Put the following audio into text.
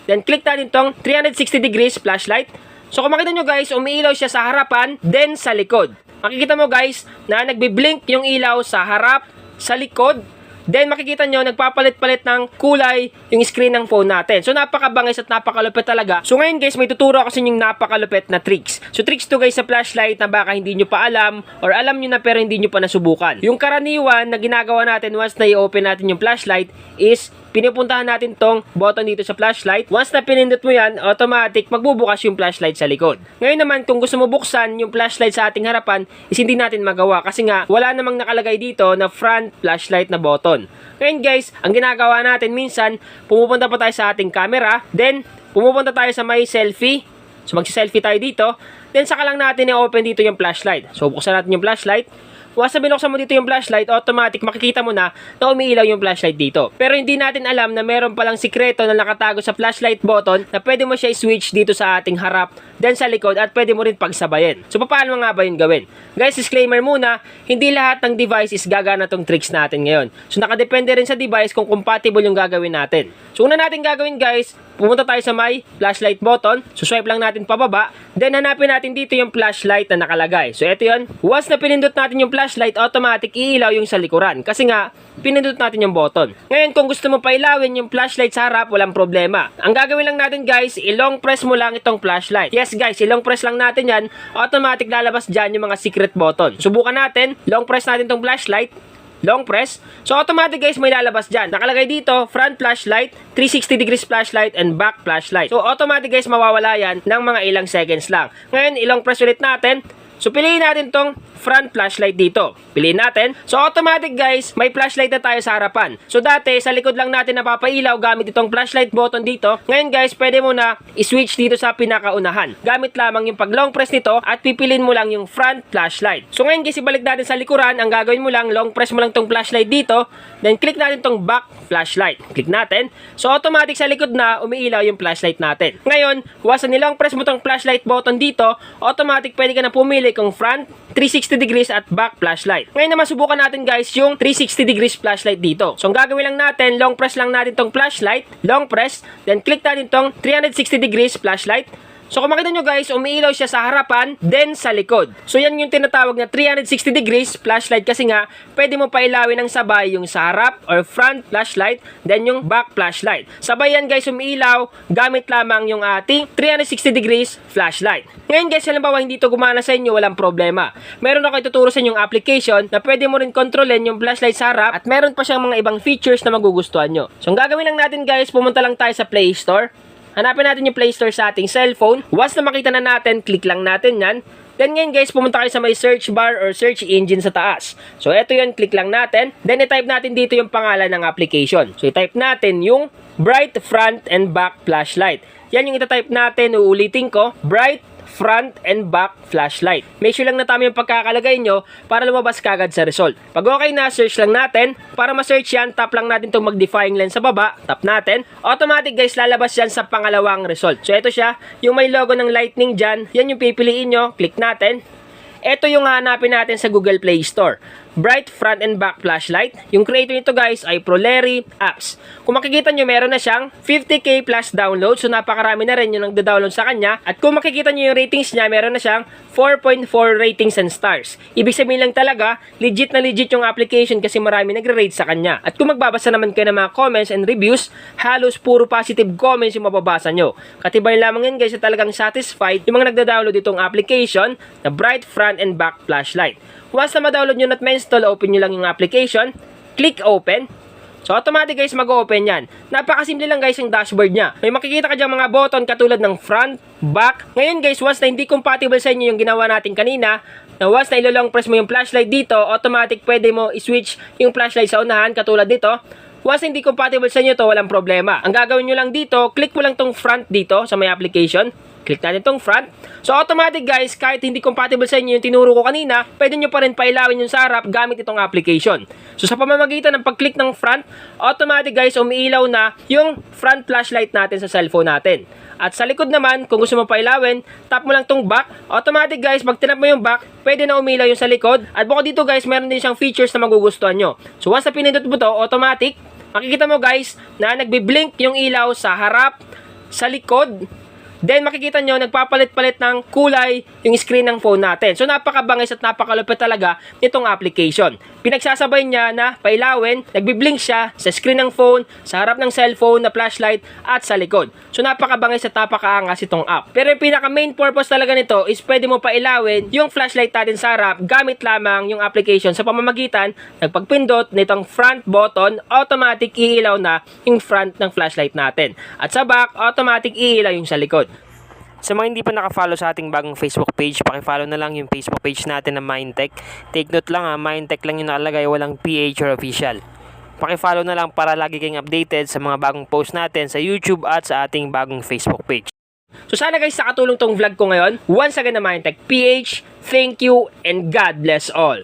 Then click natin tong 360 degrees flashlight. So kung makita nyo guys, umiilaw siya sa harapan, then sa likod. Makikita mo guys na nagbi-blink yung ilaw sa harap, sa likod. Then makikita nyo, nagpapalit-palit ng kulay yung screen ng phone natin. So napakabangis at napakalupit talaga. So ngayon guys, may tuturo ako sa inyong napakalupit na tricks. So tricks to guys sa flashlight na baka hindi nyo pa alam or alam nyo na pero hindi nyo pa nasubukan. Yung karaniwan na ginagawa natin once na i-open natin yung flashlight is pinupuntahan natin tong button dito sa flashlight. Once na pinindot mo yan, automatic magbubukas yung flashlight sa likod. Ngayon naman, kung gusto mo buksan yung flashlight sa ating harapan, is hindi natin magawa kasi nga wala namang nakalagay dito na front flashlight na button. Ngayon guys, ang ginagawa natin minsan, pumupunta pa tayo sa ating camera, then pumupunta tayo sa may selfie. So magsi-selfie tayo dito, then saka lang natin i-open dito yung flashlight. So buksan natin yung flashlight. Once na binuksan mo dito yung flashlight, automatic makikita mo na umiilaw yung flashlight dito. Pero hindi natin alam na meron palang sikreto na nakatago sa flashlight button na pwede mo siya i-switch dito sa ating harap, then sa likod, at pwede mo rin pagsabayin. So paano nga ba yun gawin? Guys, disclaimer muna, hindi lahat ng device is gagana tong tricks natin ngayon. So nakadepende rin sa device kung compatible yung gagawin natin. So una natin gagawin guys, pumunta tayo sa may flashlight button, so swipe lang natin pababa, then hanapin natin dito yung flashlight na nakalagay. So ito yun, once na pinindot natin yung flashlight, automatic iilaw yung sa likuran kasi nga pinindot natin yung button. Ngayon kung gusto mo pailawin yung flashlight sa harap, walang problema. Ang gagawin lang natin guys, i-long press mo lang itong flashlight. Yes guys, i-long press lang natin yan, automatic lalabas dyan yung mga secret button. Subukan natin, long press natin itong flashlight, long press. So automatic guys, may lalabas dyan. Nakalagay dito, front flashlight, 360 degrees flashlight, and back flashlight. So automatic guys, mawawala yan ng mga ilang seconds lang. Ngayon, i-long press ulit natin. So piliin natin tong front flashlight dito. Piliin natin. So automatic guys, may flashlight na tayo sa harapan. So dati, sa likod lang natin napapailaw gamit itong flashlight button dito. Ngayon guys, pwede mo na i-switch dito sa pinakaunahan. Gamit lamang yung pag long press nito at pipiliin mo lang yung front flashlight. So ngayon guys, ibalik natin sa likuran. Ang gagawin mo lang, long press mo lang tong flashlight dito. Then click natin tong back flashlight. Click natin. So automatic sa likod na umiilaw yung flashlight natin. Ngayon, once na nilong press mo tong flashlight button dito, automatic pwede ka na pumili kung front, 360 degrees at back flashlight. Ngayon naman subukan natin guys yung 360 degrees flashlight dito. So ang gagawin lang natin, long press lang natin tong flashlight, long press, then click natin tong 360 degrees flashlight. So kung makita nyo guys, umiilaw siya sa harapan, then sa likod. So yan yung tinatawag na 360 degrees flashlight kasi nga, pwede mo pailawin ng sabay yung sa harap or front flashlight, then yung back flashlight. Sabay yan guys, umiilaw, gamit lamang yung ating 360 degrees flashlight. Ngayon guys, halimbawa hindi ito gumana sa inyo, walang problema. Meron ako ituturo sa inyong application na pwede mo rin kontrolin yung flashlight sa harap at meron pa siyang mga ibang features na magugustuhan nyo. So ang gagawin lang natin guys, pumunta lang tayo sa Play Store. Hanapin natin yung Play Store sa ating cellphone. Once na makita na natin, click lang natin yan. Then ngayon guys, pumunta kayo sa may search bar or search engine sa taas. So ito yun, click lang natin. Then i-type natin dito yung pangalan ng application. So i-type natin yung Bright Front and Back Flashlight. Yan yung ita-type natin, uulitin ko, Bright front and back flashlight. Make sure lang na tama yung pagkakalagay nyo para lumabas kagad sa result. Pag okay na, search lang natin. Para ma-search yan, tap lang natin itong mag-define lens sa baba. Tap natin. Automatic guys, lalabas yan sa pangalawang result. So ito siya, yung may logo ng lightning dyan. Yan yung pipiliin nyo. Click natin. Ito yung hanapin natin sa Google Play Store. Bright Front and Back Flashlight. Yung creator nito guys ay Proleri Apps. Kung makikita nyo, meron na siyang 50k plus download. So napakarami na rin yung nagda-download sa kanya. At kung makikita nyo yung ratings niya, meron na siyang 4.4 ratings and stars. Ibig sabihin lang talaga, legit na legit yung application kasi marami nagre-rate sa kanya. At kung magbabasa naman kayo ng mga comments and reviews, halos puro positive comments yung mababasa nyo. Katibay lamang yan guys na talagang satisfied yung mga nagda-download itong application na Bright Front and Back Flashlight. Once na ma-download nyo at ma-install, open nyo lang yung application, click open. So automatic guys, mag-open yan. Napakasimple lang guys yung dashboard niya. May makikita ka dyan mga button katulad ng front, back. Ngayon guys, once na hindi compatible sa inyo yung ginawa natin kanina, na once na ilolong press mo yung flashlight dito, automatic pwede mo i-switch yung flashlight sa unahan katulad dito. Once na hindi compatible sa inyo to, walang problema. Ang gagawin nyo lang dito, click mo lang tong front dito sa may application. Click natin itong front. So automatic guys, kahit hindi compatible sa inyo yung tinuro ko kanina, pwede nyo pa rin pailawin yung sa harap gamit itong application. So sa pamamagitan ng pag-click ng front, automatic guys, umiilaw na yung front flashlight natin sa cellphone natin. At sa likod naman, kung gusto mo pailawin, tap mo lang tong back. Automatic guys, pag tinap mo yung back, pwede na umilaw yung sa likod. At bukod dito guys, meron din siyang features na magugustuhan nyo. So once na pinindot mo to, automatic, makikita mo guys na nagbi-blink yung ilaw sa harap, sa likod. Then makikita nyo, nagpapalit-palit ng kulay yung screen ng phone natin. So napakabangis at napakalupit talaga nitong application. Pinagsasabay niya na pailawin, nagbiblink siya sa screen ng phone, sa harap ng cellphone na flashlight at sa likod. So napakabangis at napakaangas itong app. Pero yung pinaka main purpose talaga nito is pwede mo pailawin yung flashlight natin sa harap gamit lamang yung application sa pamamagitan ng pagpindot nitong front button, automatic iilaw na yung front ng flashlight natin. At sa back, automatic iilaw yung sa likod. Sa mga hindi pa nakafollow sa ating bagong Facebook page, pakifollow na lang yung Facebook page natin na Mindtech. Take note lang Mindtech lang yung nakalagay, walang PH or official. Pakifollow na lang para lagi kayong updated sa mga bagong post natin sa YouTube at sa ating bagong Facebook page. So sana guys nakatulong tong vlog ko ngayon. Once again na Mindtech PH, thank you and God bless all.